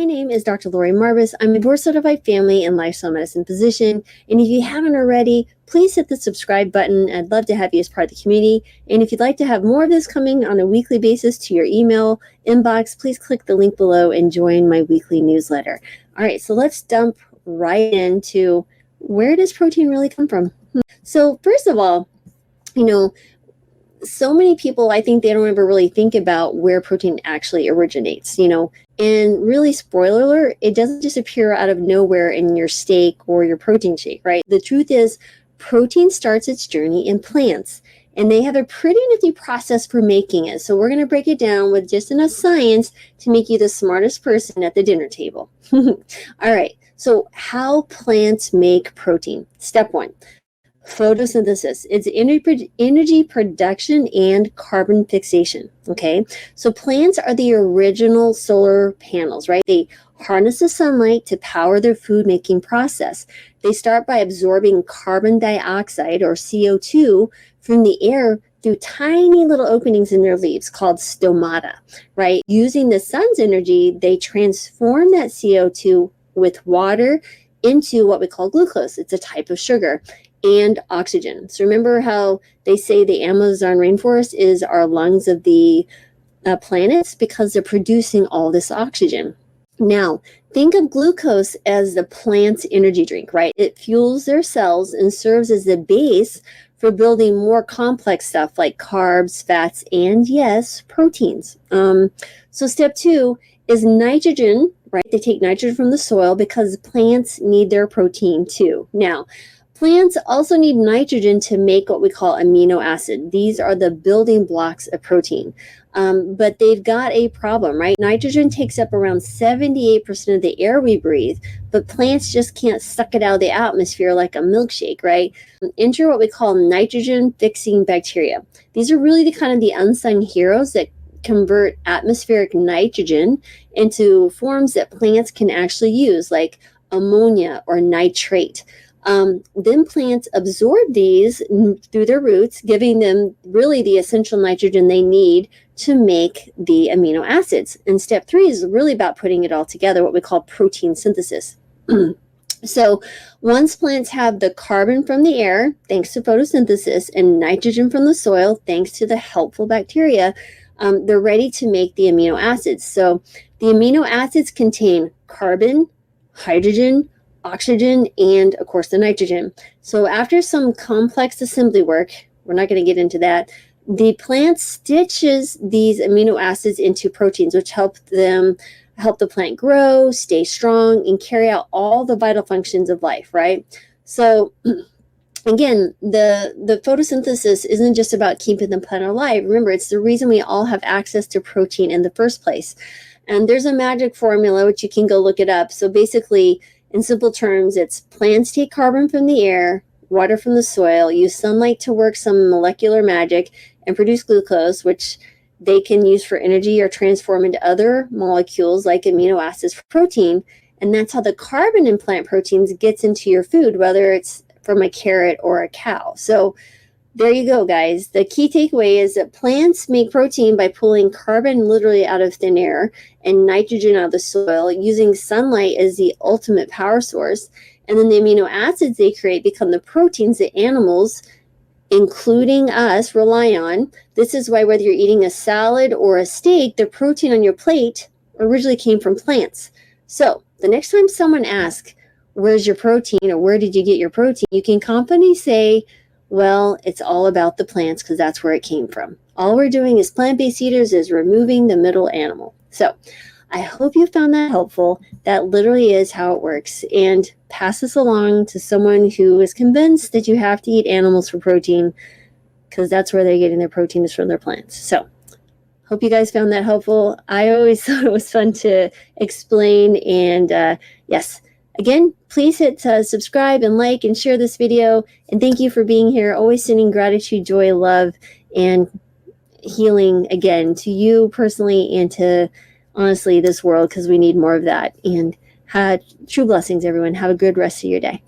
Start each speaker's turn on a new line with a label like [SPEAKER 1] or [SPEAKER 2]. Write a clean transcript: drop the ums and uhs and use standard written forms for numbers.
[SPEAKER 1] My name is Dr. Lori Marbus. I'm a board-certified family and lifestyle medicine physician. And if you haven't already, please hit the subscribe button. I'd love to have you as part of the community. And if you'd like to have more of this coming on a weekly basis to your email inbox, please click the link below and join my weekly newsletter. All right, so let's dump right into where does protein really come from? So first of all, so many people, I think they don't ever really think about where protein actually originates, and really, spoiler alert, it doesn't just appear out of nowhere in your steak or your protein shake, right? The truth is, protein starts its journey in plants, and they have a pretty nifty process for making it. So we're going to break it down with just enough science to make you the smartest person at the dinner table. All right, so how plants make protein. Step one. Photosynthesis. It's energy production and carbon fixation. Okay, so plants are the original solar panels, right? They harness the sunlight to power their food making process. They start by absorbing carbon dioxide or CO2 from the air through tiny little openings in their leaves called stomata, right? Using the sun's energy, they transform that CO2 with water into what we call glucose. It's a type of sugar. And oxygen. So remember how they say the Amazon rainforest is our lungs of the planets because they're producing all this oxygen. Now, think of glucose as the plant's energy drink, right? It fuels their cells and serves as the base for building more complex stuff like carbs, fats, and yes, proteins. So step two is nitrogen, right? They take nitrogen from the soil because plants need their protein too. Now, plants also need nitrogen to make what we call amino acid. These are the building blocks of protein. But they've got a problem, right? Nitrogen takes up around 78% of the air we breathe, but plants just can't suck it out of the atmosphere like a milkshake, right? Enter what we call nitrogen-fixing bacteria. These are really the unsung heroes that convert atmospheric nitrogen into forms that plants can actually use, like ammonia or nitrate. Then plants absorb these through their roots, giving them really the essential nitrogen they need to make the amino acids. And step three is really about putting it all together, what we call protein synthesis. So once plants have the carbon from the air, thanks to photosynthesis, and nitrogen from the soil, thanks to the helpful bacteria, they're ready to make the amino acids. So the amino acids contain carbon, hydrogen, oxygen, and of course the nitrogen. So after some complex assembly work, we're not going to get into that, the plant stitches these amino acids into proteins, which help the plant grow, stay strong, and carry out all the vital functions of life, right? So again, the photosynthesis isn't just about keeping the plant alive. Remember, it's the reason we all have access to protein in the first place. And there's a magic formula, which you can go look it up. So basically, in simple terms, it's plants take carbon from the air, water from the soil, use sunlight to work some molecular magic, and produce glucose, which they can use for energy or transform into other molecules like amino acids for protein. And that's how the carbon in plant proteins gets into your food, whether it's from a carrot or a cow. So there you go, guys. The key takeaway is that plants make protein by pulling carbon literally out of thin air and nitrogen out of the soil, using sunlight as the ultimate power source. And then the amino acids they create become the proteins that animals, including us, rely on. This is why whether you're eating a salad or a steak, the protein on your plate originally came from plants. So the next time someone asks, where's your protein or where did you get your protein, you can confidently say, well, it's all about the plants because that's where it came from. All we're doing as plant-based eaters is removing the middle animal. So I hope you found that helpful. That literally is how it works. And pass this along to someone who is convinced that you have to eat animals for protein because that's where they're getting their protein is from their plants. So hope you guys found that helpful. I always thought it was fun to explain. And yes, again, please hit subscribe and like and share this video. And thank you for being here. Always sending gratitude, joy, love, and healing again to you personally and to, honestly, this world, because we need more of that. And true blessings, everyone. Have a good rest of your day.